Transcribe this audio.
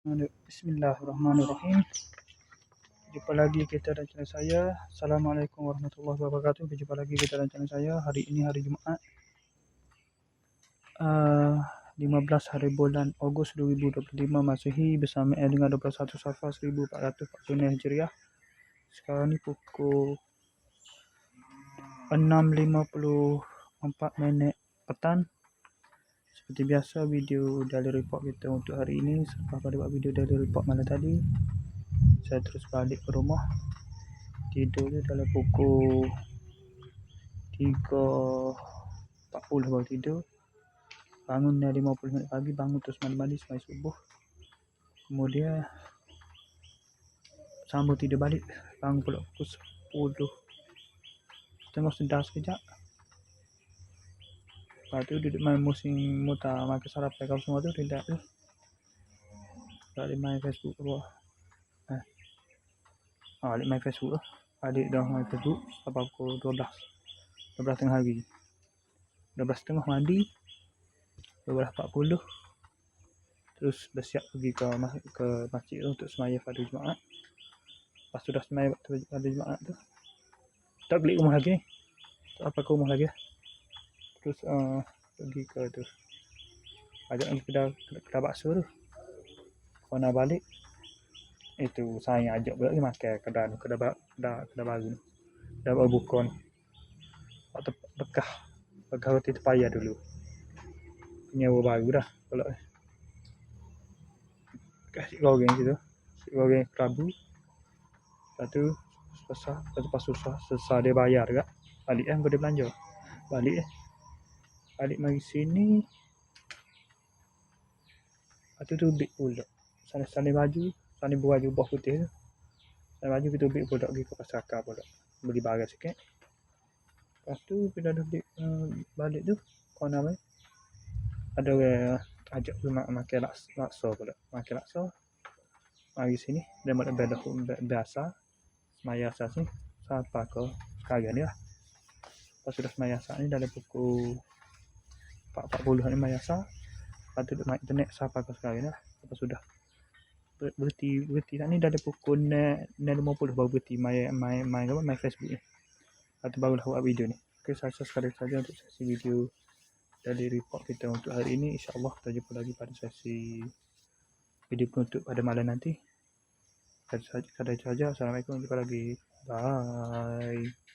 Bismillahirrahmanirrahim. Jumpa lagi kita dan channel saya. Assalamualaikum warahmatullahi wabarakatuh. Berjumpa lagi kita dan channel saya. Hari ini hari Jumaat, 15 hari bulan Ogos 2025 Masehi bersama dengan 21 Safar 1440 Hijriah. Sekarang ni pukul 6.54 petang. Seperti biasa, video daily report kita untuk hari ini. Selepas pada buat video daily report malam tadi, saya terus balik ke rumah. Tidur tu dalam pukul 3.40 baru tidur. Bangun dah 50 minit pagi, bangun terus mandi-mandi semai subuh. Kemudian sambung tidur balik, bangun pula pukul 10. Tengok sedar sekejap. Lepas tu duduk main musim mutar, makan sarapan kau semua tu tidak tu. Balik main Facebook tu. Balik main Facebook tu. Adik dah main Facebook sampai pukul 12 tengah hari. 12.30 mandi. 12.40 terus bersiap pergi ke masjid tu untuk sembahyang pada Jumaat. Lepas sudah sembahyang pada Jumaat tu, tak balik rumah lagi ni. Tak apa ke rumah lagi. Terus pergi ke tu. Ajak pergi kedai bakso tu. Kalau nak balik, itu saya ajak pula pergi makan kedai baru ni. Kedai baru buka ni. Waktu bekah roti tepaya dulu. Nyewa baru dah kalau kasih goreng situ. Kasih goreng kerabu. Lepas tu selesai dia bayar juga. Balik kau dia belanja. Balik mari sini. Lepas tu tubik pula. Sana baju buah putih tu. Sana baju kita tubik pula pergi ke pasar akar pula. Beli barang sikit. Lepas tu bila dah balik tu, kau nak main? Ada orang ajak makan laksa pula. Makan laksa. Mari sini. Dia makan biasa. Semaya asas ni. Sampai ke sekarang ni lah. Lepas sudah semaya asas ni dalam pukul 4.40 ni semaya asas. Lepas tu duduk main internet sampai ke sekarang ni lah. Lepas sudah berhenti tak ni dalam pukul 6.50 baru berhenti main Facebook ni. Lepas tu barulah buat video ni. Okay, saya sekali saja untuk sesi video dari report kita untuk hari ini. InsyaAllah kita jumpa lagi pada sesi video penutup pada malam nanti. Sekadar saja. Assalamualaikum. Jumpa lagi. Bye.